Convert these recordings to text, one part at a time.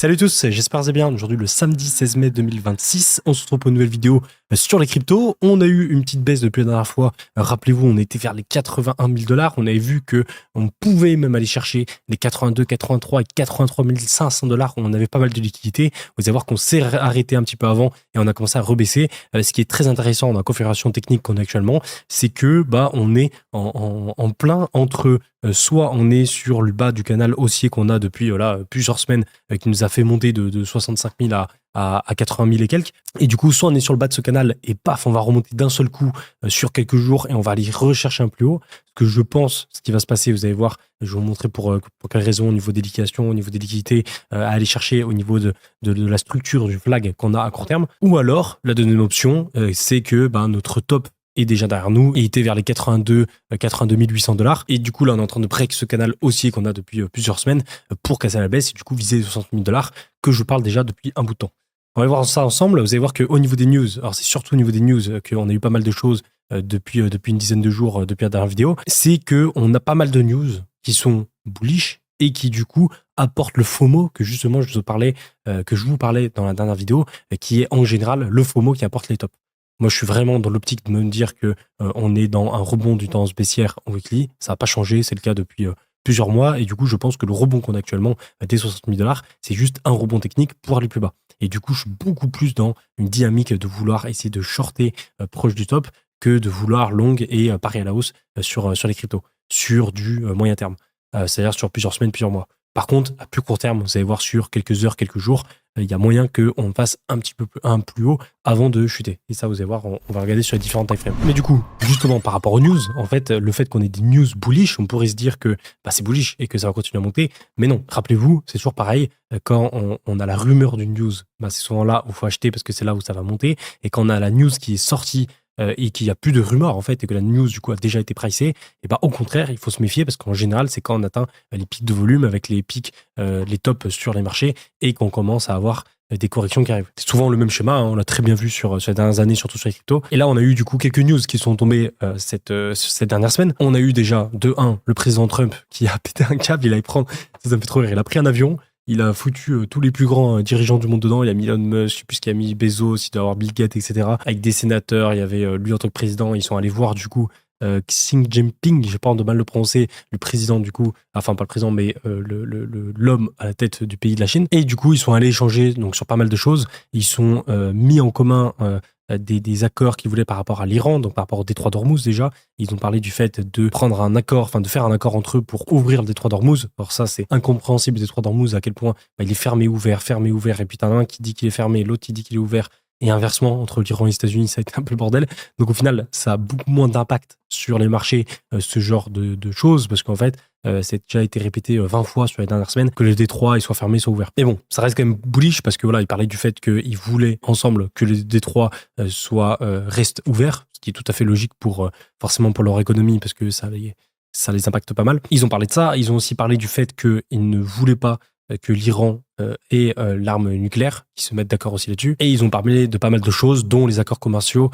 Salut à tous, j'espère que vous allez bien. Aujourd'hui, le samedi 16 mai 2026, on se retrouve pour une nouvelle vidéo sur les cryptos. On a eu une petite baisse depuis la dernière fois. Rappelez-vous, on était vers les 81 000 $. On avait vu que on pouvait même aller chercher les 82, 83 et 83 500 $. On avait pas mal de liquidités. Vous allez voir qu'on s'est arrêté un petit peu avant et on a commencé à rebaisser. Ce qui est très intéressant dans la configuration technique qu'on a actuellement, c'est que on est en plein entre soit on est sur le bas du canal haussier qu'on a depuis plusieurs semaines qui nous a fait monter de 65 000 à 80 000 et quelques. Et du coup, soit on est sur le bas de ce canal et paf, on va remonter d'un seul coup sur quelques jours et on va aller rechercher un plus haut. Ce que je pense, ce qui va se passer, vous allez voir, je vais vous montrer pour quelles raisons au niveau des liquidations, au niveau des liquidités, à aller chercher au niveau de la structure du flag qu'on a à court terme. Ou alors, la deuxième option, c'est que notre top est déjà derrière nous. Il était vers les 82 800 $. Et du coup, là, on est en train de break ce canal haussier qu'on a depuis plusieurs semaines pour casser la baisse et du coup viser les 60 000 $ que je parle déjà depuis un bout de temps. On va voir ça ensemble. Vous allez voir qu'au niveau des news, alors c'est surtout au niveau des news qu'on a eu pas mal de choses depuis une dizaine de jours depuis la dernière vidéo, c'est qu'on a pas mal de news qui sont bullish et qui du coup apportent le FOMO que justement je vous parlais dans la dernière vidéo, qui est en général le FOMO qui apporte les tops. Moi, je suis vraiment dans l'optique de me dire que on est dans un rebond du tendance baissière en weekly. Ça n'a pas changé, c'est le cas depuis plusieurs mois. Et du coup, je pense que le rebond qu'on a actuellement des 60 000 $, c'est juste un rebond technique pour aller plus bas. Et du coup, je suis beaucoup plus dans une dynamique de vouloir essayer de shorter proche du top que de vouloir long et parier à la hausse sur les cryptos, sur du moyen terme. C'est-à-dire sur plusieurs semaines, plusieurs mois. Par contre, à plus court terme, vous allez voir sur quelques heures, quelques jours, il y a moyen qu'on fasse un petit peu plus haut avant de chuter. Et ça, vous allez voir, on va regarder sur les différentes timeframes. Mais du coup, justement, par rapport aux news, en fait, le fait qu'on ait des news bullish, on pourrait se dire que c'est bullish et que ça va continuer à monter. Mais non, rappelez-vous, c'est toujours pareil. Quand on a la rumeur d'une news, c'est souvent là où il faut acheter parce que c'est là où ça va monter. Et quand on a la news qui est sortie et qu'il n'y a plus de rumeurs en fait et que la news du coup a déjà été pricée, et au contraire il faut se méfier parce qu'en général c'est quand on atteint les pics de volume avec les pics, les tops sur les marchés et qu'on commence à avoir des corrections qui arrivent. C'est souvent le même schéma, on l'a très bien vu sur les dernières années, surtout sur les cryptos. Et là on a eu du coup quelques news qui sont tombées cette dernière semaine. On a eu déjà de 1 le président Trump qui a pété un câble, il ça me fait trop rire, il a pris un avion. Il a foutu tous les plus grands dirigeants du monde dedans. Il a mis Elon Musk, je sais plus ce qu'il a mis, Bezos, il doit avoir Bill Gates, etc. Avec des sénateurs, il y avait lui en tant que président. Ils sont allés voir du coup Xi Jinping, j'ai pas honte de mal le prononcer, le président du coup, enfin pas le président, mais l'homme à la tête du pays de la Chine. Et du coup, ils sont allés échanger donc sur pas mal de choses. Ils sont mis en commun des accords qu'ils voulaient par rapport à l'Iran, donc par rapport au détroit d'Ormuz déjà. Ils ont parlé du fait de prendre un accord, de faire un accord entre eux pour ouvrir le détroit d'Ormuz. Alors ça, c'est incompréhensible, le détroit d'Ormuz, à quel point il est fermé, ouvert, et puis t'as un qui dit qu'il est fermé, l'autre qui dit qu'il est ouvert. Et inversement, entre l'Iran et les États-Unis, ça a été un peu le bordel. Donc au final, ça a beaucoup moins d'impact sur les marchés, ce genre de choses, parce qu'en fait, c'est déjà été répété 20 fois sur les dernières semaines que le détroit soit fermé, soit ouvert. Mais bon, ça reste quand même bullish parce que voilà, il parlait du fait qu'ils voulaient ensemble que le détroit reste ouvert, ce qui est tout à fait logique forcément pour leur économie parce que ça les impacte pas mal. Ils ont parlé de ça. Ils ont aussi parlé du fait qu'ils ne voulaient pas que l'Iran ait l'arme nucléaire, qui se mettent d'accord aussi là-dessus. Et ils ont parlé de pas mal de choses, dont les accords commerciaux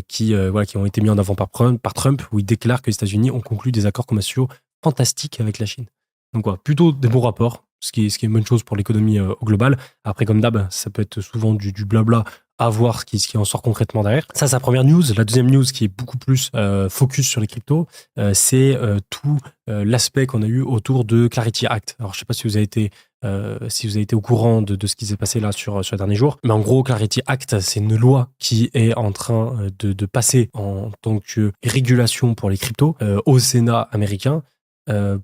qui ont été mis en avant par Trump, où il déclare que les États-Unis ont conclu des accords commerciaux fantastiques avec la Chine. Donc plutôt des bons rapports, ce qui est une bonne chose pour l'économie au global. Après, comme d'hab, ça peut être souvent du blabla, à voir ce qui en sort concrètement derrière. Ça, c'est la première news. La deuxième news qui est beaucoup plus focus sur les cryptos, c'est tout l'aspect qu'on a eu autour de Clarity Act. Alors, je sais pas si vous avez été au courant de ce qui s'est passé là sur les derniers jours. Mais en gros, Clarity Act, c'est une loi qui est en train de passer en tant que régulation pour les cryptos au Sénat américain.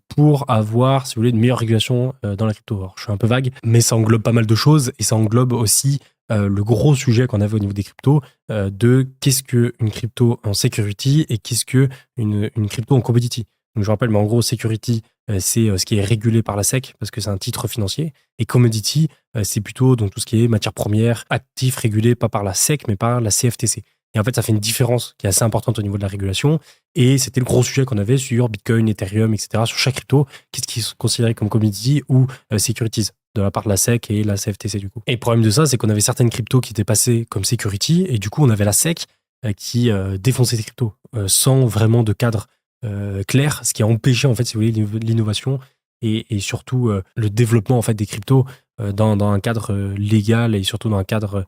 Pour avoir, si vous voulez, une meilleure régulation dans la crypto. Alors, je suis un peu vague, mais ça englobe pas mal de choses et ça englobe aussi le gros sujet qu'on avait au niveau des cryptos de qu'est-ce qu'une crypto en security et qu'est-ce qu'une crypto en commodity. Donc, je rappelle, mais en gros, security, c'est ce qui est régulé par la SEC parce que c'est un titre financier. Et commodity, c'est plutôt donc, tout ce qui est matière première, actif régulé pas par la SEC, mais par la CFTC. Et en fait, ça fait une différence qui est assez importante au niveau de la régulation. Et c'était le gros sujet qu'on avait sur Bitcoin, Ethereum, etc. Sur chaque crypto, qu'est-ce qui est considéré comme commodity ou securities de la part de la SEC et la CFTC du coup. Et le problème de ça, c'est qu'on avait certaines cryptos qui étaient passées comme security et du coup, on avait la SEC qui défonçait ces cryptos sans vraiment de cadre clair, ce qui a empêché en fait, si vous voulez, l'innovation et surtout le développement en fait des cryptos dans un cadre légal et surtout dans un cadre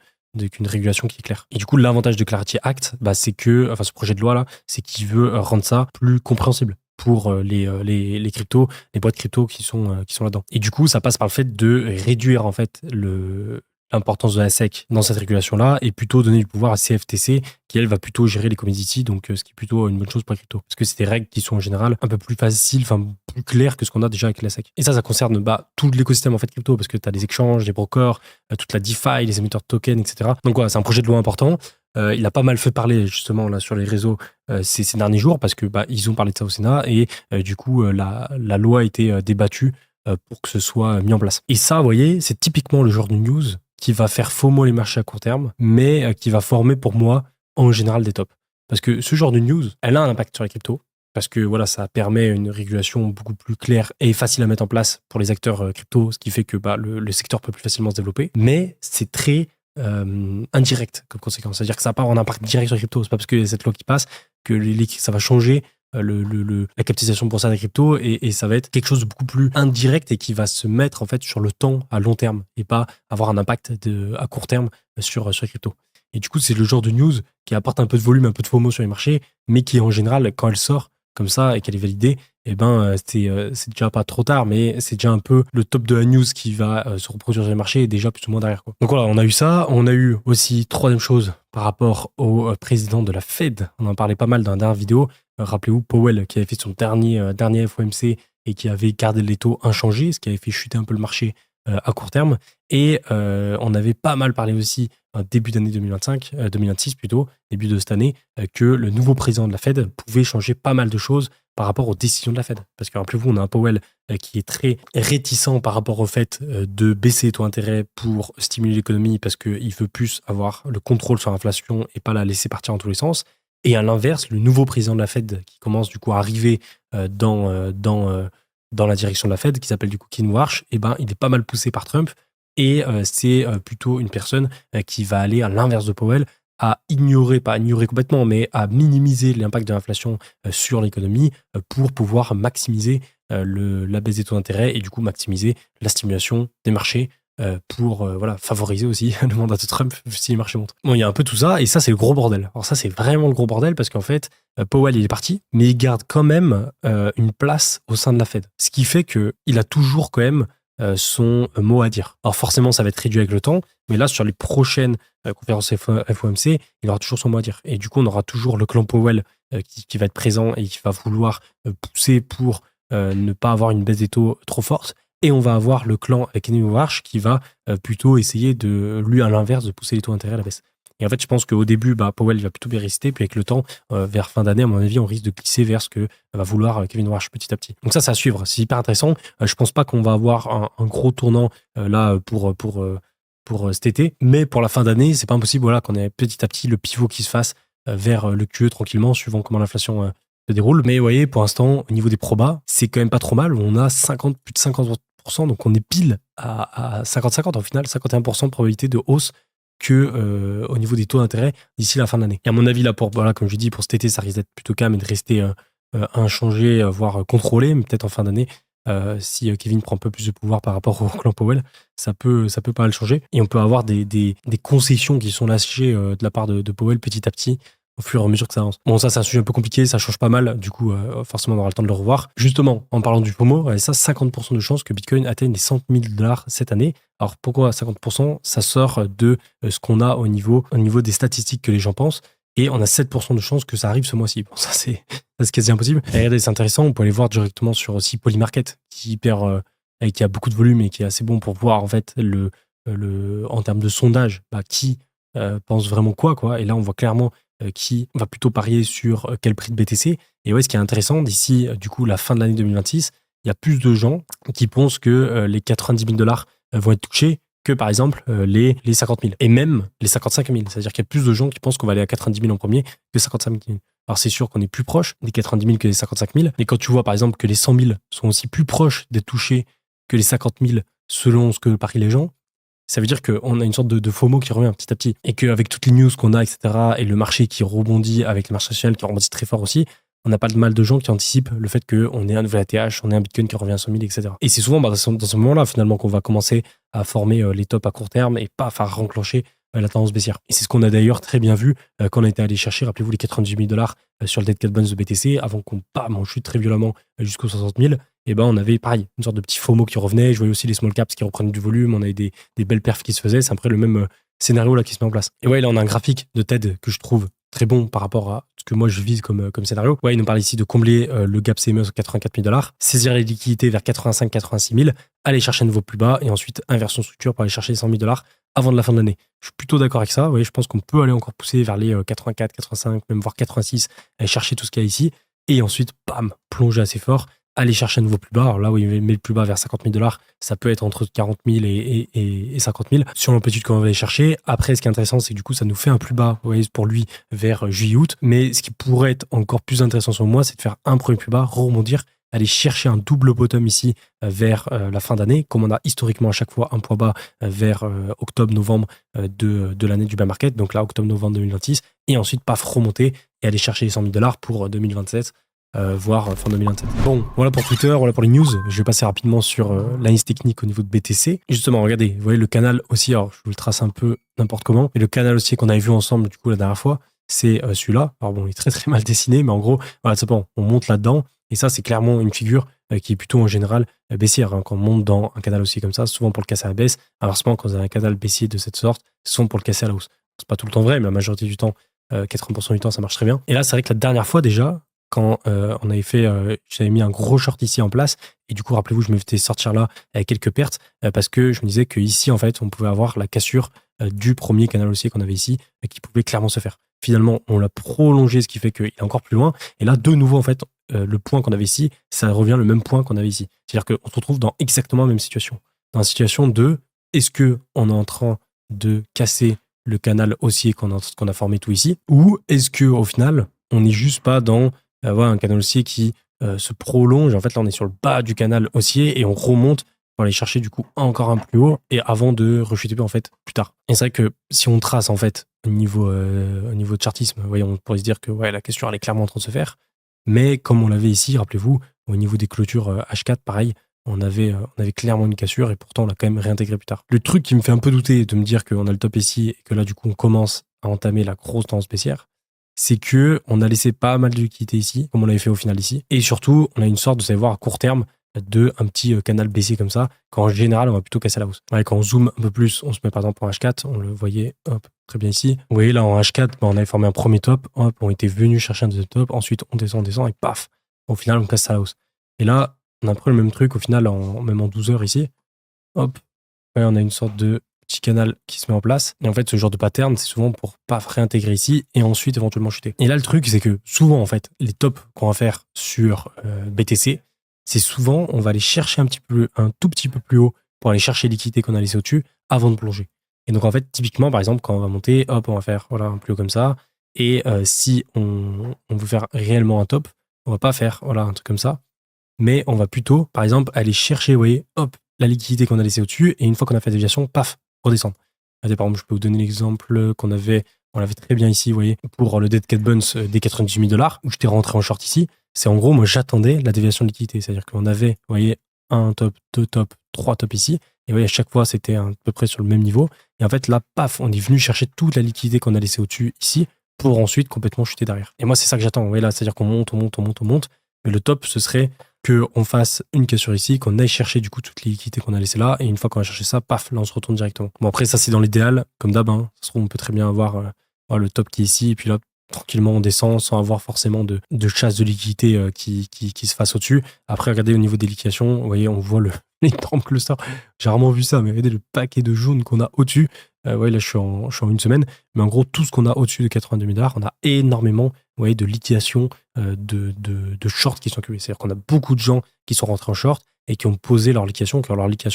qu'une régulation qui est claire. Et du coup, l'avantage de Clarity Act, c'est que, ce projet de loi là, c'est qu'il veut rendre ça plus compréhensible pour les cryptos, les boîtes crypto qui sont là-dedans. Et du coup, ça passe par le fait de réduire en fait l'importance de la SEC dans cette régulation-là et plutôt donner du pouvoir à CFTC qui, elle, va plutôt gérer les commodities, donc ce qui est plutôt une bonne chose pour les cryptos. Parce que c'est des règles qui sont en général un peu plus faciles, plus claires que ce qu'on a déjà avec la SEC. Et ça concerne tout l'écosystème en fait crypto, parce que tu as des exchanges, des brokers, toute la DeFi, les émetteurs de tokens, etc. Donc voilà, c'est un projet de loi important. Il a pas mal fait parler justement là sur les réseaux ces derniers jours parce que ils ont parlé de ça au Sénat et du coup la loi a été débattue pour que ce soit mis en place. Et ça, vous voyez, c'est typiquement le genre de news qui va faire FOMO les marchés à court terme, mais qui va former pour moi en général des tops. Parce que ce genre de news, elle a un impact sur les cryptos, parce que voilà, ça permet une régulation beaucoup plus claire et facile à mettre en place pour les acteurs crypto, ce qui fait que le secteur peut plus facilement se développer. Mais c'est très indirect comme conséquence. C'est-à-dire que ça n'a pas un impact direct sur les cryptos. C'est pas parce qu'il y a cette loi qui passe que ça va changer la capitalisation boursière des cryptos et ça va être quelque chose de beaucoup plus indirect et qui va se mettre en fait sur le temps à long terme et pas avoir un impact à court terme sur les cryptos. Et du coup, c'est le genre de news qui apporte un peu de volume, un peu de FOMO sur les marchés, mais qui en général, quand elle sort comme ça et qu'elle est validée, c'est déjà pas trop tard, mais c'est déjà un peu le top de la news qui va se reproduire sur les marchés et déjà plus ou moins derrière, quoi. Donc voilà, on a eu ça. On a eu aussi troisième chose par rapport au président de la Fed. On en parlait pas mal dans la dernière vidéo. Rappelez-vous, Powell qui avait fait son dernier FOMC et qui avait gardé les taux inchangés, ce qui avait fait chuter un peu le marché à court terme. Et on avait pas mal parlé aussi début d'année 2026 plutôt, début de cette année, que le nouveau président de la Fed pouvait changer pas mal de choses par rapport aux décisions de la Fed. Parce que rappelez-vous, on a un Powell qui est très réticent par rapport au fait de baisser les taux d'intérêt pour stimuler l'économie parce qu'il veut plus avoir le contrôle sur l'inflation et pas la laisser partir en tous les sens. Et à l'inverse, le nouveau président de la Fed qui commence du coup à arriver dans la direction de la Fed, qui s'appelle du coup Kevin Warsh, il est pas mal poussé par Trump. Et c'est plutôt une personne qui va aller à l'inverse de Powell, pas ignorer complètement, mais à minimiser l'impact de l'inflation sur l'économie pour pouvoir maximiser la baisse des taux d'intérêt et du coup maximiser la stimulation des marchés pour favoriser aussi le mandat de Trump si les marchés montent. Bon, il y a un peu tout ça et ça c'est le gros bordel. Alors ça c'est vraiment le gros bordel parce qu'en fait Powell il est parti mais il garde quand même une place au sein de la Fed. Ce qui fait qu'il a toujours quand même son mot à dire. Alors forcément ça va être réduit avec le temps mais là sur les prochaines conférences FOMC il aura toujours son mot à dire et du coup on aura toujours le clan Powell qui va être présent et qui va vouloir pousser pour ne pas avoir une baisse des taux trop forte. Et on va avoir le clan Kevin Warsh qui va plutôt essayer lui à l'inverse, de pousser les taux d'intérêt à la baisse. Et en fait, je pense qu'au début, Powell il va plutôt bien résister, puis avec le temps, vers fin d'année, à mon avis, on risque de glisser vers ce que va vouloir Kevin Warsh petit à petit. Donc ça, c'est à suivre. C'est hyper intéressant. Je pense pas qu'on va avoir un gros tournant là pour cet été, mais pour la fin d'année, c'est pas impossible qu'on ait petit à petit le pivot qui se fasse vers le QE tranquillement, suivant comment l'inflation se déroule. Mais vous voyez, pour l'instant, au niveau des probas, c'est quand même pas trop mal. On a plus de 50%, donc on est pile à 50-50 au final, 51% de probabilité de hausse que au niveau des taux d'intérêt d'ici la fin de l'année. Et à mon avis, là, comme je dis, pour cet été, ça risque d'être plutôt calme et de rester inchangé, voire contrôlé, mais peut-être en fin d'année, si Kevin prend un peu plus de pouvoir par rapport au clan Powell, ça peut pas mal changer. Et on peut avoir des concessions qui sont lâchées de la part de Powell petit à petit, au fur et à mesure que ça avance. Bon, ça, c'est un sujet un peu compliqué, ça change pas mal, du coup, forcément, on aura le temps de le revoir. Justement, en parlant du FOMO, ça, 50% de chances que Bitcoin atteigne les $100 000 cette année. Alors, pourquoi 50%? Ça sort de ce qu'on a au niveau des statistiques que les gens pensent, et on a 7% de chances que ça arrive ce mois-ci. Bon, ça, c'est quasi impossible. Et regardez, c'est intéressant, on peut aller voir directement sur aussi Polymarket, qui a beaucoup de volume et qui est assez bon pour voir, en fait, en termes de sondage, qui pense vraiment quoi. Et là, on voit clairement qui va plutôt parier sur quel prix de BTC. Et ouais, ce qui est intéressant, d'ici du coup la fin de l'année 2026, il y a plus de gens qui pensent que les $90 000 vont être touchés que par exemple les 50 000 et même les 55 000. C'est-à-dire qu'il y a plus de gens qui pensent qu'on va aller à 90 000 en premier que 55 000. Alors c'est sûr qu'on est plus proche des 90 000 que des 55 000, mais quand tu vois par exemple que les 100 000 sont aussi plus proches d'être touchés que les 50 000 selon ce que parient les gens, ça veut dire qu'on a une sorte de FOMO qui revient petit à petit. Et qu'avec toutes les news qu'on a, etc., et le marché qui rebondit avec le marché national qui rebondit très fort aussi, on n'a pas de mal de gens qui anticipent le fait qu'on ait un nouvel ATH, on ait un Bitcoin qui revient à 100 000, etc. Et c'est souvent dans ce moment-là, finalement, qu'on va commencer à former les tops à court terme et pas à renclencher la tendance baissière. Et c'est ce qu'on a d'ailleurs très bien vu quand on a été allé chercher, rappelez-vous, les 98 000 dollars sur le Dead Cat Bounce de BTC, avant qu'on on chute très violemment jusqu'aux 60 000. Et ben on avait pareil, une sorte de petit FOMO qui revenait. Je voyais aussi les small caps qui reprenaient du volume. On avait des belles perfs qui se faisaient. C'est après le même scénario là qui se met en place. Et ouais, là on a un graphique de TED que je trouve très bon par rapport à ce que moi je vise comme scénario. Ouais, il nous parle ici de combler le gap CME sur 84 000 dollars, saisir les liquidités vers 85-86 000, aller chercher un nouveau plus bas et ensuite inversion structure pour aller chercher les 100 000 dollars avant de la fin de l'année. Je suis plutôt d'accord avec ça. Ouais, je pense qu'on peut aller encore pousser vers les 84, 85, même voire 86, aller chercher tout ce qu'il y a ici et ensuite, bam, plonger assez fort, aller chercher un nouveau plus bas. Alors là où il met le plus bas vers 50 000 dollars, ça peut être entre 40 000 et 50 000 sur l'amplitude qu'on va aller chercher. Après, ce qui est intéressant, c'est que du coup, ça nous fait un plus bas, vous voyez, pour lui, vers juillet-août. Mais ce qui pourrait être encore plus intéressant sur moi, c'est de faire un premier plus bas, rebondir, aller chercher un double bottom ici vers la fin d'année, comme on a historiquement à chaque fois un point bas vers octobre-novembre de l'année du bear market, donc là, octobre-novembre 2026, et ensuite, paf, remonter et aller chercher les 100 000 dollars pour 2027. Voire fin 2027. Bon, voilà pour Twitter, voilà pour les news. Je vais passer rapidement sur l'analyse technique au niveau de BTC. Justement, regardez, vous voyez le canal aussi, alors je vous le trace un peu n'importe comment, mais le canal aussi qu'on avait vu ensemble du coup la dernière fois, c'est celui-là. Alors bon, il est très très mal dessiné, mais en gros, voilà, c'est bon, on monte là-dedans, et ça c'est clairement une figure qui est plutôt en général baissière. Hein. Quand on monte dans un canal aussi comme ça, souvent pour le casser à la baisse, inversement, quand vous avez un canal baissier de cette sorte, c'est souvent pour le casser à la hausse. C'est pas tout le temps vrai, mais la majorité du temps, 80% du temps, ça marche très bien. Et là, c'est vrai que la dernière fois déjà, quand on avait fait, j'avais mis un gros short ici en place, et du coup, rappelez-vous, je me faisais sortir là avec quelques pertes, parce que je me disais qu'ici, en fait, on pouvait avoir la cassure du premier canal haussier qu'on avait ici, qui pouvait clairement se faire. Finalement, on l'a prolongé, ce qui fait qu'il est encore plus loin, et là, de nouveau, en fait, le point qu'on avait ici, ça revient le même point qu'on avait ici. C'est-à-dire qu'on se retrouve dans exactement la même situation. Dans la situation de, est-ce qu'on est en train de casser le canal haussier qu'on a formé tout ici, ou est-ce qu'au final, on n'est juste pas dans avoir un canal haussier qui se prolonge. En fait, là, on est sur le bas du canal haussier et on remonte pour aller chercher du coup encore un plus haut et avant de rechuter en fait plus tard. Et c'est vrai que si on trace en fait au niveau de chartisme, vous voyez, on pourrait se dire que ouais, la question elle est clairement en train de se faire. Mais comme on l'avait ici, rappelez-vous, au niveau des clôtures H4, pareil, on avait clairement une cassure et pourtant on l'a quand même réintégré plus tard. Le truc qui me fait un peu douter de me dire qu'on a le top ici et que là du coup on commence à entamer la grosse tendance baissière, c'est que on a laissé pas mal de liquidités ici, comme on l'avait fait au final ici. Et surtout, on a une sorte de savoir à court terme de un petit canal baissier comme ça, quand en général, on va plutôt casser la hausse. Ouais, quand on zoome un peu plus, on se met par exemple en H4, on le voyait hop, très bien ici. Vous voyez là en H4, on avait formé un premier top, hop, on était venu chercher un deuxième top, ensuite on descend, et paf, au final, on casse la hausse. Et là, on a un peu le même truc au final, même en 12 heures ici. Hop, ouais, on a une sorte de petit canal qui se met en place. Et en fait, ce genre de pattern, c'est souvent pour pas réintégrer ici et ensuite éventuellement chuter. Et là, le truc, c'est que souvent, en fait, les tops qu'on va faire sur BTC, c'est souvent, on va aller chercher un tout petit peu plus haut pour aller chercher l'équité qu'on a laissé au-dessus avant de plonger. Et donc, en fait, typiquement, par exemple, quand on va monter, hop, on va faire voilà, un plus haut comme ça. Et si on veut faire réellement un top, on va pas faire voilà, un truc comme ça. Mais on va plutôt, par exemple, aller chercher, vous voyez, hop, la liquidité qu'on a laissée au-dessus. Et une fois qu'on a fait la déviation, paf, redescendre. Regardez, par exemple, je peux vous donner l'exemple on l'avait très bien ici, vous voyez, pour le Dead Cat Bounce des 98 000 dollars, où j'étais rentré en short ici. C'est en gros, moi, j'attendais la déviation de liquidité. C'est-à-dire qu'on avait, vous voyez, un top, deux tops, trois tops ici. Et vous voyez, à chaque fois, c'était à peu près sur le même niveau. Et en fait, là, paf, on est venu chercher toute la liquidité qu'on a laissée au-dessus ici pour ensuite complètement chuter derrière. Et moi, c'est ça que j'attends. Vous voyez là, c'est-à-dire qu'on monte. Mais le top, ce serait qu'on fasse une cassure ici, qu'on aille chercher du coup toutes les liquidités qu'on a laissées là, et une fois qu'on a cherché ça, paf, là on se retourne directement. Bon après ça c'est dans l'idéal, comme d'hab, hein. Ça se trouve on peut très bien avoir le top qui est ici, et puis là tranquillement on descend sans avoir forcément de chasse de liquidité qui se fasse au-dessus. Après regardez au niveau des liquidations, vous voyez on voit l'énorme cluster, j'ai rarement vu ça, mais regardez le paquet de jaunes qu'on a au-dessus. Ouais, là je suis en une semaine, mais en gros tout ce qu'on a au-dessus de 82 000 $, on a énormément, vous voyez, de liquidation, de shorts qui sont accumulés. C'est-à-dire qu'on a beaucoup de gens qui sont rentrés en short et qui ont posé leur liquidation,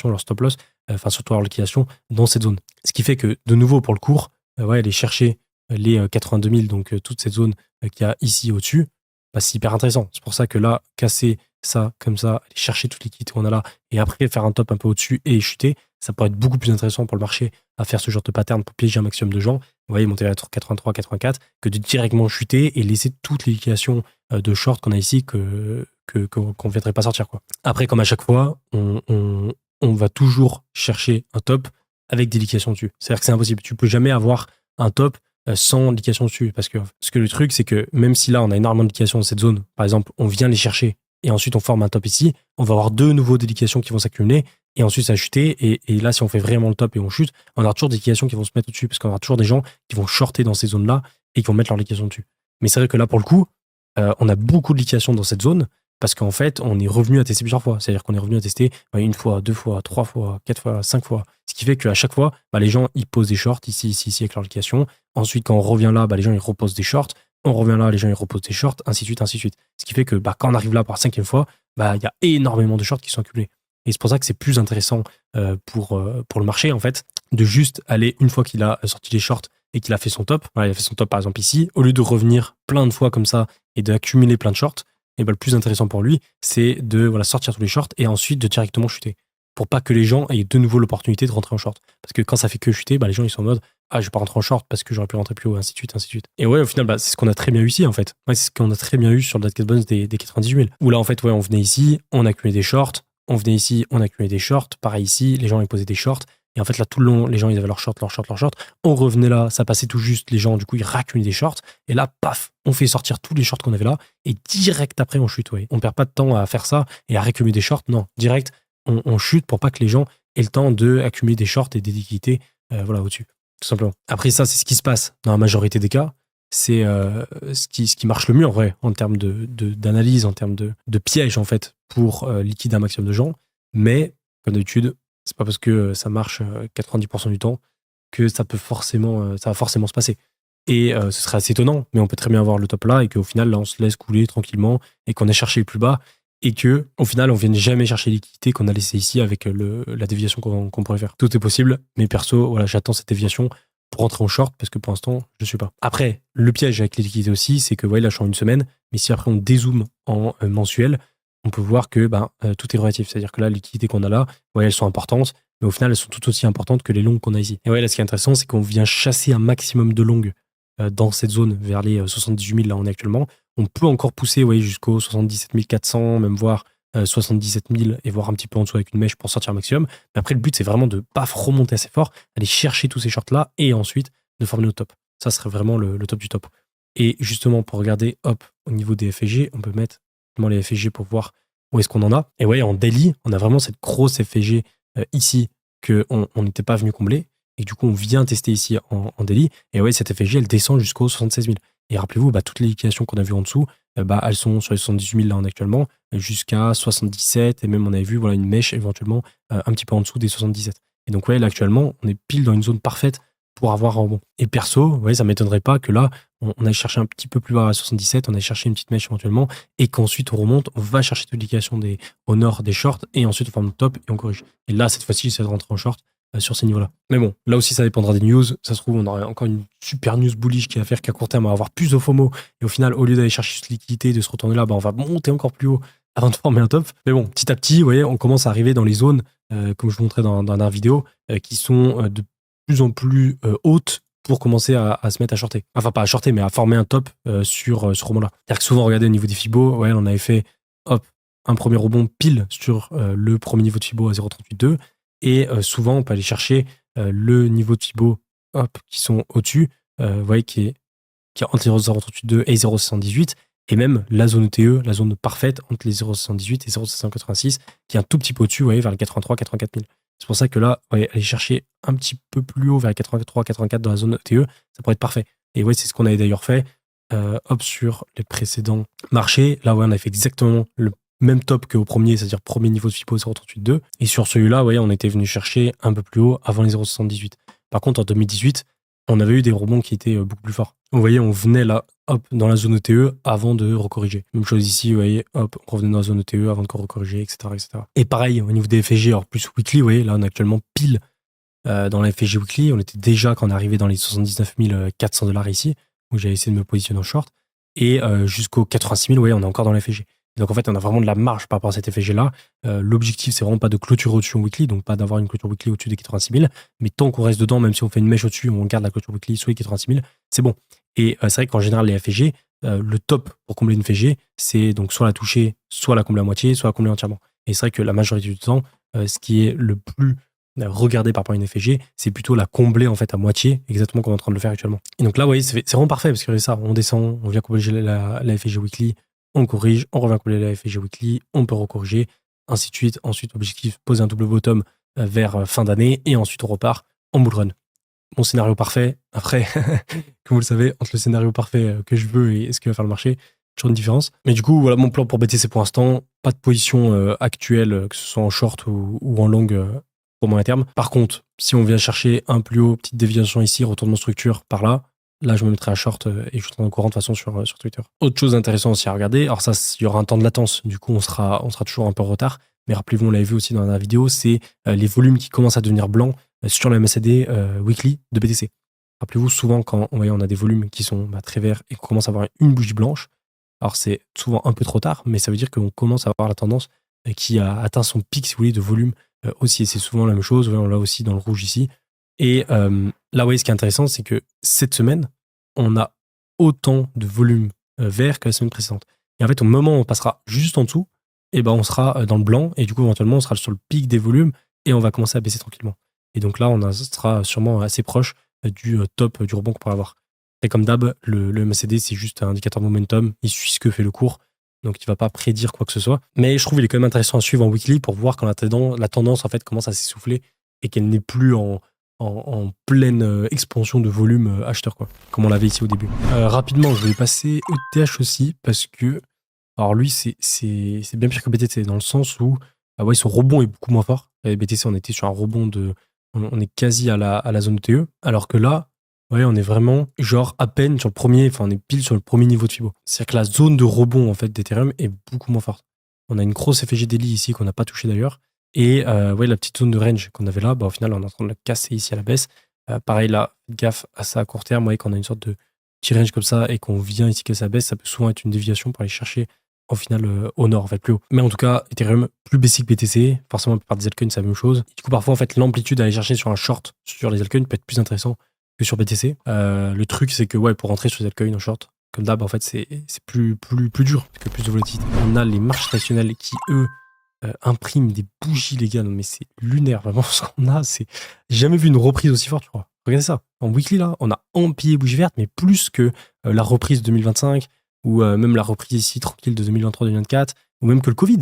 leur stop loss, enfin surtout leur liquidation dans cette zone. Ce qui fait que de nouveau pour le cours, aller chercher les 82 000, donc toute cette zone qu'il y a ici au-dessus, bah, c'est hyper intéressant. C'est pour ça que là, casser ça, comme ça, aller chercher toutes les liquidités qu'on a là, et après faire un top un peu au-dessus et chuter, ça pourrait être beaucoup plus intéressant pour le marché à faire ce genre de pattern pour piéger un maximum de gens. Vous voyez, monter vers 83, 84, que de directement chuter et laisser toutes les liquidations de short qu'on a ici qu'on ne viendrait pas sortir, quoi. Après, comme à chaque fois, on va toujours chercher un top avec des liquidations dessus. C'est-à-dire que c'est impossible. Tu peux jamais avoir un top sans liquidation dessus. Parce que le truc, c'est que même si là, on a énormément de liquidations dans cette zone, par exemple, on vient les chercher et ensuite on forme un top ici, on va avoir deux nouveaux délications qui vont s'accumuler et ensuite ça va chuter. Et là, si on fait vraiment le top et on chute, on aura toujours des liquidations qui vont se mettre au-dessus parce qu'on aura toujours des gens qui vont shorter dans ces zones-là et qui vont mettre leur liquidation dessus. Mais c'est vrai que là, pour le coup, on a beaucoup de liquidations dans cette zone parce qu'en fait, on est revenu à tester plusieurs fois. C'est-à-dire qu'on est revenu à tester une fois, deux fois, trois fois, quatre fois, cinq fois. Ce qui fait qu'à chaque fois, les gens, ils posent des shorts ici, avec leur liquidation. Ensuite, quand on revient là, les gens, ils reposent des shorts. On revient là, les gens, ils reposent des shorts, ainsi de suite, ainsi de suite. Ce qui fait que quand on arrive là pour la cinquième fois, il y a énormément de shorts qui sont accumulés. Et c'est pour ça que c'est plus intéressant pour le marché, en fait, de juste aller, une fois qu'il a sorti les shorts et qu'il a fait son top, il a fait son top par exemple ici, au lieu de revenir plein de fois comme ça et d'accumuler plein de shorts, et le plus intéressant pour lui, c'est de sortir tous les shorts et ensuite de directement chuter. Pour pas que les gens aient de nouveau l'opportunité de rentrer en short. Parce que quand ça fait que chuter, les gens ils sont en mode je vais pas rentrer en short parce que j'aurais pu rentrer plus haut, ainsi de suite, ainsi de suite. Et ouais, au final, c'est ce qu'on a très bien eu ici en fait. Ouais, c'est ce qu'on a très bien eu sur le Dead Bones des 98 000. Où là en fait, on venait ici, on accumulait des shorts, on venait ici, on accumulait des shorts. Pareil ici, les gens ils posaient des shorts. Et en fait, là, tout le long, les gens, ils avaient leurs shorts. On revenait là, ça passait tout juste. Les gens, du coup, ils raccumulaient des shorts. Et là, paf, on fait sortir tous les shorts qu'on avait là. Et direct après, on chute. Ouais. On perd pas de temps à faire ça et à récumuler des shorts. Non, direct, on chute pour pas que les gens aient le temps d'accumuler des shorts et des liquidités au-dessus. Tout simplement. Après, ça, c'est ce qui se passe dans la majorité des cas. C'est ce qui marche le mieux, en vrai, en termes d'analyse, en termes de piège, en fait, pour liquider un maximum de gens. Mais, comme d'habitude, c'est pas parce que ça marche 90% du temps que ça va forcément se passer. Et ce serait assez étonnant, mais on peut très bien avoir le top là et qu'au final, là, on se laisse couler tranquillement et qu'on ait cherché le plus bas et que au final, on vienne jamais chercher l'équité qu'on a laissé ici avec la déviation qu'on pourrait faire. Tout est possible, mais perso, j'attends cette déviation pour rentrer en short parce que pour l'instant, je ne suis pas. Après, le piège avec les liquidités aussi, c'est que là, je suis en une semaine, mais si après on dézoome en mensuel, on peut voir que tout est relatif. C'est-à-dire que là, les liquidités qu'on a là, elles sont importantes, mais au final, elles sont tout aussi importantes que les longues qu'on a ici. Et là, ce qui est intéressant, c'est qu'on vient chasser un maximum de longues dans cette zone vers les 78 000, là, on est actuellement. On peut encore pousser jusqu'aux 77 400, même voire 77 000 et voir un petit peu en dessous avec une mèche pour sortir un maximum. Mais après, le but, c'est vraiment de pas remonter assez fort, aller chercher tous ces shorts-là et ensuite de former nos top. Ça serait vraiment le top du top. Et justement, pour regarder, au niveau des FG, on peut mettre les FG pour voir où est-ce qu'on en a. Et en daily, on a vraiment cette grosse FG ici qu'on n'était pas venu combler. Et du coup, on vient tester ici en daily. Et cette FG, elle descend jusqu'aux 76 000. Et rappelez-vous, toutes les liquidations qu'on a vues en dessous, elles sont sur les 78 000 là actuellement, jusqu'à 77. Et même, on avait vu une mèche éventuellement un petit peu en dessous des 77. Et donc, là, actuellement, on est pile dans une zone parfaite pour avoir un rebond. Et perso, ça ne m'étonnerait pas que là, on aille chercher un petit peu plus bas à 77, on aille chercher une petite mèche éventuellement, et qu'ensuite on remonte, on va chercher toute liquidation au nord des shorts, et ensuite on forme le top et on corrige. Et là, cette fois-ci, c'est de rentrer en short sur ces niveaux-là. Mais bon, là aussi, ça dépendra des news. Ça se trouve, on aura encore une super news bullish qui va faire qu'à court terme, on va avoir plus de FOMO, et au final, au lieu d'aller chercher cette liquidité, de se retourner là, on va monter encore plus haut avant de former un top. Mais bon, petit à petit, vous voyez, on commence à arriver dans les zones, comme je vous montrais dans la dernière vidéo, qui sont de plus en plus hautes pour commencer à se mettre à shorter. Enfin, pas à shorter, mais à former un top sur ce rebond-là. C'est-à-dire que souvent, regardez au niveau des Fibo, on avait fait un premier rebond pile sur le premier niveau de Fibo à 0,382. Et souvent, on peut aller chercher le niveau de Fibo qui sont au-dessus, qui est entre 0,032 et 0,718. Et même la zone ETE, la zone parfaite entre les 0,718 et 0,786, qui est un tout petit peu au-dessus, vers les 83, 84 000. C'est pour ça que là, aller chercher un petit peu plus haut vers les 83, 84 dans la zone ETE, ça pourrait être parfait. Et c'est ce qu'on avait d'ailleurs fait sur les précédents marchés. Là, on a fait exactement le même top qu'au premier, c'est-à-dire premier niveau de FIBO 0,382. Et sur celui-là, on était venu chercher un peu plus haut avant les 0,78. Par contre, en 2018, on avait eu des rebonds qui étaient beaucoup plus forts. Vous voyez, on venait là, dans la zone ETE avant de recorriger. Même chose ici, vous voyez, on revenait dans la zone ETE avant de recorriger, etc., etc. Et pareil, au niveau des FG, alors plus weekly, vous voyez, là, on est actuellement pile dans la FG weekly. On était déjà, quand on est arrivé dans les 79 400 $ ici, où j'avais essayé de me positionner en short. Et jusqu'aux 86 000, on est encore dans la FG. Donc en fait, on a vraiment de la marge par rapport à cet FFG-là. L'objectif, c'est vraiment pas de clôturer au-dessus en weekly, donc pas d'avoir une clôture weekly au-dessus des 86 000. Mais tant qu'on reste dedans, même si on fait une mèche au-dessus, on garde la clôture weekly sous les 86 000, c'est bon. Et c'est vrai qu'en général, les FFG, le top pour combler une FFG, c'est donc soit la toucher, soit la combler à moitié, soit la combler entièrement. Et c'est vrai que la majorité du temps, ce qui est le plus regardé par rapport à une FFG, c'est plutôt la combler en fait à moitié, exactement comme on est en train de le faire actuellement. Et donc là, vous voyez, c'est vraiment parfait parce que ça, on descend, on vient combler la FFG weekly, on corrige, on revient combler la FFG weekly, on peut recorriger, ainsi de suite. Ensuite, objectif, poser un double bottom vers fin d'année et ensuite on repart en bull run. Mon scénario parfait, après, comme vous le savez, entre le scénario parfait que je veux et ce qui va faire le marché, toujours une différence. Mais du coup, voilà mon plan pour BTC pour l'instant. Pas de position actuelle, que ce soit en short ou en long pour moyen terme. Par contre, si on vient chercher un plus haut, petite déviation ici, retournement structure par là, je me mettrai à short et je serai au courant de toute façon sur Twitter. Autre chose intéressante aussi à regarder, alors ça, il y aura un temps de latence, du coup on sera toujours un peu en retard, mais rappelez-vous, on l'avait vu aussi dans la vidéo, c'est les volumes qui commencent à devenir blancs sur le MACD weekly de BTC. Rappelez-vous, souvent quand on a des volumes qui sont très verts et qu'on commence à avoir une bougie blanche, alors c'est souvent un peu trop tard, mais ça veut dire qu'on commence à avoir la tendance qui a atteint son pic, si vous voulez, de volume aussi, et c'est souvent la même chose, on l'a aussi dans le rouge ici. Et là, vous voyez, ce qui est intéressant, c'est que cette semaine, on a autant de volume vert que la semaine précédente. Et en fait, au moment où on passera juste en dessous, et ben on sera dans le blanc, et du coup, éventuellement, on sera sur le pic des volumes, et on va commencer à baisser tranquillement. Et donc là, on sera sûrement assez proche du top du rebond qu'on pourra avoir. Et comme d'hab, le MACD, c'est juste un indicateur momentum, il suit ce que fait le cours, donc il ne va pas prédire quoi que ce soit. Mais je trouve qu'il est quand même intéressant à suivre en weekly pour voir quand la tendance en fait commence à s'essouffler et qu'elle n'est plus en pleine expansion de volume acheteur, quoi, comme on l'avait ici au début. Rapidement, je vais passer ETH aussi parce que, alors lui, c'est bien pire que BTC dans le sens où son rebond est beaucoup moins fort. Et BTC, on était sur un rebond on est quasi à la zone ETE, alors que là, on est vraiment genre à peine sur le premier, enfin on est pile sur le premier niveau de Fibo. C'est-à-dire que la zone de rebond en fait d'Ethereum est beaucoup moins forte. On a une grosse FG daily ici qu'on n'a pas touché d'ailleurs. Et la petite zone de range qu'on avait là, au final on est en train de la casser ici à la baisse. Pareil là, faites gaffe à ça à court terme, quand on a une sorte de petit range comme ça et qu'on vient ici casser à la baisse, ça peut souvent être une déviation pour aller chercher au final au nord, en fait, plus haut. Mais en tout cas, Ethereum plus basique que BTC, forcément la plupart des altcoins c'est la même chose. Et du coup parfois en fait l'amplitude d'aller chercher sur un short sur les altcoins peut être plus intéressant que sur BTC. Le truc c'est que pour rentrer sur les altcoins en short, comme d'hab en fait c'est plus dur parce que plus de volatilité. On a les marches traditionnelles qui eux impriment des bougies, les gars. Non, mais c'est lunaire, vraiment, ce qu'on a. J'ai jamais vu une reprise aussi forte, je crois. Regardez ça. En weekly, là, on a empilé bougie verte, mais plus que la reprise 2025, ou même la reprise ici, tranquille, de 2023-2024, ou même que le Covid.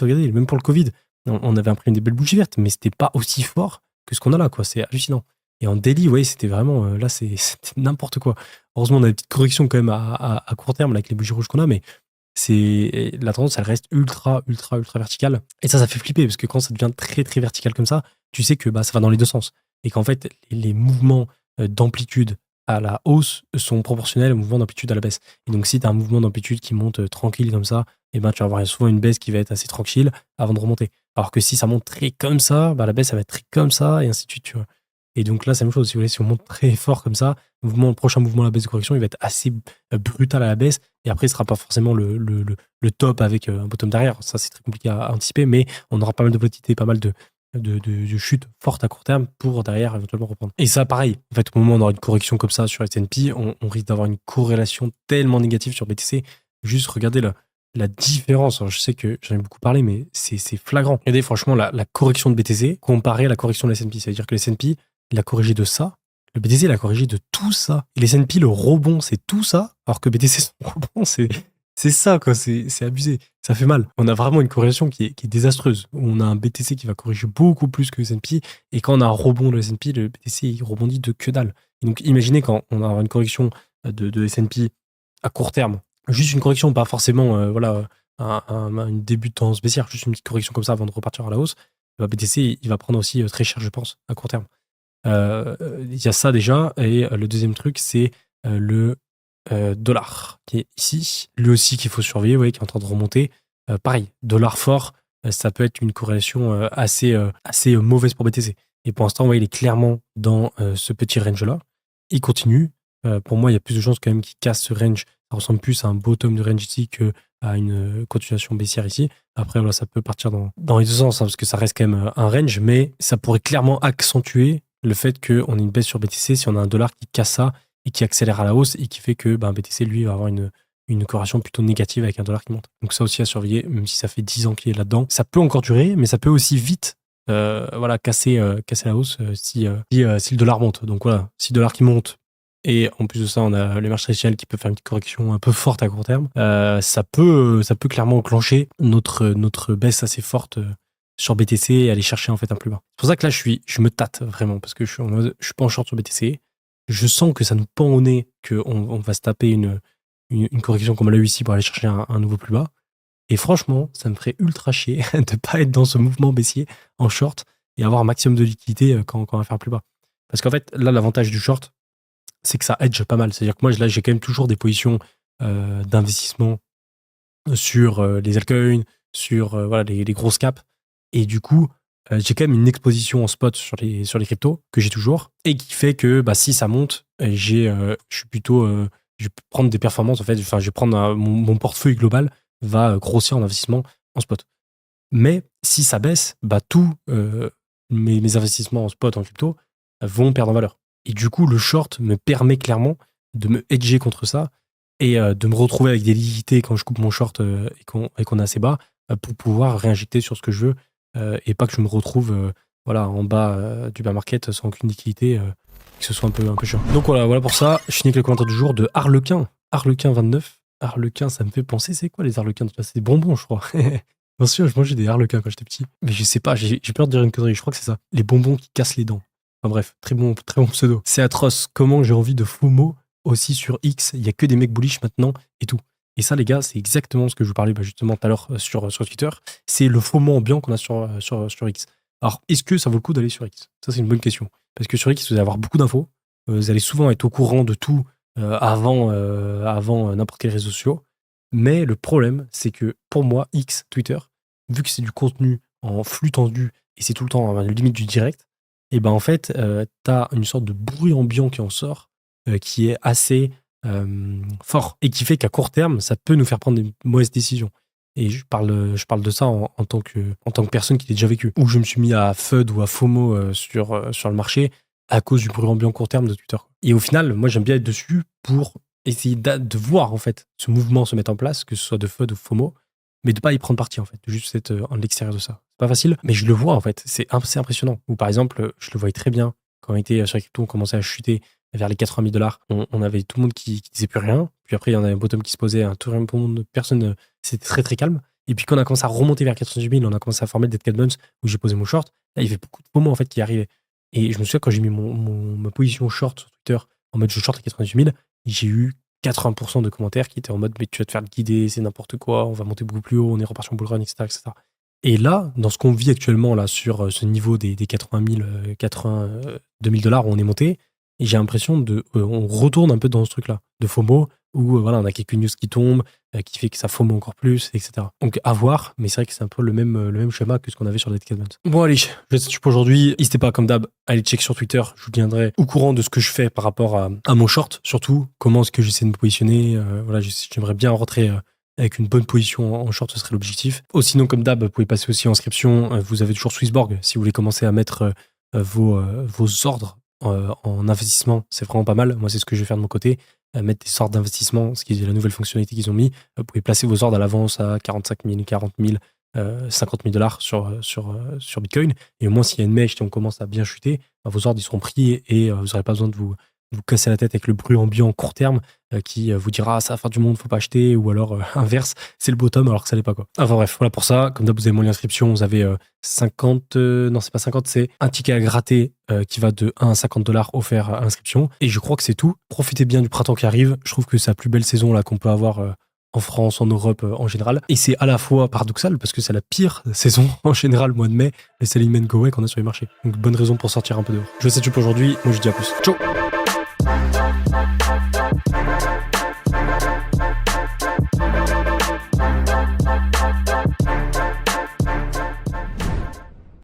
Regardez, même pour le Covid, on avait imprimé des belles bougies vertes, mais c'était pas aussi fort que ce qu'on a là, quoi. C'est hallucinant. Et en daily, c'était vraiment, là, c'était n'importe quoi. Heureusement, on a des petites corrections quand même à court terme, là, avec les bougies rouges qu'on a, mais la tendance, elle reste ultra verticale. Et ça fait flipper parce que quand ça devient très vertical comme ça, tu sais que ça va dans les deux sens. Et qu'en fait, les mouvements d'amplitude à la hausse sont proportionnels aux mouvements d'amplitude à la baisse. Et donc, si tu as un mouvement d'amplitude qui monte tranquille comme ça, tu vas avoir souvent une baisse qui va être assez tranquille avant de remonter. Alors que si ça monte très comme ça, la baisse, ça va être très comme ça, et ainsi de suite, tu vois. Et donc là, c'est la même chose. Si vous voulez, si on monte très fort comme ça, le prochain mouvement à la baisse de correction, il va être assez brutal à la baisse. Et après, ce sera pas forcément le top avec un bottom derrière. Ça, c'est très compliqué à anticiper, mais on aura pas mal de volatilité, pas mal de chutes fortes à court terme pour derrière éventuellement reprendre. Et ça, pareil. En fait, au moment où on aura une correction comme ça sur S&P, on risque d'avoir une corrélation tellement négative sur BTC. Juste regardez la différence. Alors, je sais que j'en ai beaucoup parlé, mais c'est flagrant. Regardez, franchement, la correction de BTC comparée à la correction de l'S&P. Ça veut dire que l'S&P, il a corrigé de ça. Le BTC, il a corrigé de tout ça. Et les S&P, le rebond, c'est tout ça. Alors que BTC, son rebond, c'est ça, quoi. C'est abusé. Ça fait mal. On a vraiment une corrélation qui est désastreuse. On a un BTC qui va corriger beaucoup plus que le S&P. Et quand on a un rebond de S&P, le BTC, il rebondit de que dalle. Et donc, imaginez quand on a une correction de S&P à court terme. Juste une correction, pas forcément, une début de tendance baissière. Juste une petite correction comme ça avant de repartir à la hausse. BTC, il va prendre aussi très cher, je pense, à court terme. Il y a ça déjà, et le deuxième truc, c'est le dollar qui est ici, lui aussi qu'il faut surveiller, qui est en train de remonter. Pareil, dollar fort, ça peut être une corrélation assez mauvaise pour BTC. Et pour l'instant, il est clairement dans ce petit range-là. Il continue. Pour moi, il y a plus de chances quand même qu'il casse ce range. Ça ressemble plus à un bottom de range ici que à une continuation baissière ici. Après, voilà, ça peut partir dans les deux sens, hein, parce que ça reste quand même un range, mais ça pourrait clairement accentuer le fait qu'on ait une baisse sur BTC si on a un dollar qui casse ça et qui accélère à la hausse et qui fait que BTC, lui, va avoir une corrélation plutôt négative avec un dollar qui monte. Donc ça aussi à surveiller, même si ça fait 10 ans qu'il est là-dedans. Ça peut encore durer, mais ça peut aussi vite casser la hausse si le dollar monte. Donc voilà, si le dollar qui monte, et en plus de ça, on a les marchés traditionnels qui peuvent faire une petite correction un peu forte à court terme, ça peut clairement enclencher notre baisse assez forte sur BTC et aller chercher en fait un plus bas. C'est pour ça que là, je me tâte vraiment, parce que je suis pas en short sur BTC. Je sens que ça nous pend au nez, qu'on va se taper une correction comme on l'a eu ici pour aller chercher un nouveau plus bas. Et franchement, ça me ferait ultra chier de pas être dans ce mouvement baissier en short et avoir un maximum de liquidité quand on va faire plus bas. Parce qu'en fait, là, l'avantage du short, c'est que ça hedge pas mal. C'est-à-dire que moi, là, j'ai quand même toujours des positions d'investissement sur les altcoins, sur les grosses caps. Et du coup, j'ai quand même une exposition en spot sur les cryptos que j'ai toujours et qui fait que si ça monte, je suis plutôt... je vais prendre des performances, en fait. Enfin, je vais prendre mon portefeuille global va grossir en investissement en spot. Mais si ça baisse, tous mes investissements en spot, en crypto, vont perdre en valeur. Et du coup, le short me permet clairement de me hedger contre ça et de me retrouver avec des liquidités quand je coupe mon short et qu'on est assez bas pour pouvoir réinjecter sur ce que je veux et pas que je me retrouve en bas du bear market sans aucune liquidité, que ce soit un peu chiant. Donc voilà pour ça. Je finis avec le commentaire du jour de Harlequin. Harlequin29. Harlequin, ça me fait penser, c'est quoi les harlequins? C'est des bonbons, je crois. Bien sûr, je mangeais des harlequins quand j'étais petit. Mais je sais pas, j'ai peur de dire une connerie, je crois que c'est ça. Les bonbons qui cassent les dents. Enfin bref, très bon pseudo. C'est atroce. Comment j'ai envie de FOMO aussi sur X. Il y a que des mecs bullish maintenant et tout. Et ça, les gars, c'est exactement ce que je vous parlais justement tout à l'heure sur Twitter. C'est le FOMO ambiant qu'on a sur X. Alors, est-ce que ça vaut le coup d'aller sur X? Ça, c'est une bonne question. Parce que sur X, vous allez avoir beaucoup d'infos. Vous allez souvent être au courant de tout avant n'importe quel réseau social. Mais le problème, c'est que pour moi, X, Twitter, vu que c'est du contenu en flux tendu et c'est tout le temps à la limite du direct, et en fait, t'as une sorte de bruit ambiant qui en sort, qui est assez fort et qui fait qu'à court terme, ça peut nous faire prendre des mauvaises décisions. Et je parle de ça en tant que personne qui l'a déjà vécu. Où je me suis mis à FUD ou à FOMO sur le marché à cause du bruit ambiant court terme de Twitter. Et au final, moi, j'aime bien être dessus pour essayer de voir en fait ce mouvement se mettre en place, que ce soit de FUD ou FOMO, mais de pas y prendre parti en fait, de juste être en l'extérieur de ça. C'est pas facile, mais je le vois en fait, c'est impressionnant. Ou par exemple, je le voyais très bien quand on était sur les cryptos, on commençait à chuter vers les 80 000 $. On avait tout le monde qui disait plus rien. Puis après, il y en avait un bottom qui se posait, un tout le monde, personne, c'était très très calme. Et puis quand on a commencé à remonter vers 88 000, on a commencé à former le Dead Cat Bounce où j'ai posé mon short. Là, il y avait beaucoup de FOMO en fait qui arrivaient. Et je me souviens quand j'ai mis ma position short sur Twitter en mode je short à 88 000, j'ai eu 80% de commentaires qui étaient en mode mais tu vas te faire guider, c'est n'importe quoi, on va monter beaucoup plus haut, on est reparti en bull run, etc., etc. Et là, dans ce qu'on vit actuellement là sur ce niveau des 82 000 $, où on est monté, et j'ai l'impression on retourne un peu dans ce truc-là de FOMO où on a quelques news qui tombent, qui fait que ça FOMO encore plus, etc. Donc à voir, mais c'est vrai que c'est un peu le même schéma que ce qu'on avait sur le Dead Cat Bounce. Bon allez, je vais être pour aujourd'hui. N'hésitez pas comme d'hab, allez check sur Twitter, je vous tiendrai au courant de ce que je fais par rapport à mon short, surtout comment est-ce que j'essaie de me positionner. J'aimerais bien rentrer avec une bonne position en short, ce serait l'objectif. Sinon comme d'hab, vous pouvez passer aussi en inscription, vous avez toujours Swissborg si vous voulez commencer à mettre vos ordres en investissement, c'est vraiment pas mal. Moi, c'est ce que je vais faire de mon côté. Mettre des ordres d'investissement, ce qui est la nouvelle fonctionnalité qu'ils ont mis. Vous pouvez placer vos ordres à l'avance à 45 000, 40 000, 50 000 $ sur Bitcoin. Et au moins, s'il y a une mèche et on commence à bien chuter, vos ordres ils seront pris et vous n'aurez pas besoin de vous casser la tête avec le bruit ambiant court terme qui vous dira ça va faire du monde, faut pas acheter, ou alors inverse, c'est le bottom alors que ça l'est pas quoi. Enfin bref, voilà pour ça. Comme d'hab, vous avez mon lien d'inscription, vous avez 50, non c'est pas 50, c'est un ticket à gratter qui va de 1 à 50 $ offert à l'inscription. Et je crois que c'est tout. Profitez bien du printemps qui arrive. Je trouve que c'est la plus belle saison là qu'on peut avoir en France, en Europe en général. Et c'est à la fois paradoxal parce que c'est la pire saison en général, le mois de mai, les selling men go away qu'on a sur les marchés. Donc bonne raison pour sortir un peu dehors. Je vous souhaite tout pour aujourd'hui. Moi je vous dis à plus. Ciao.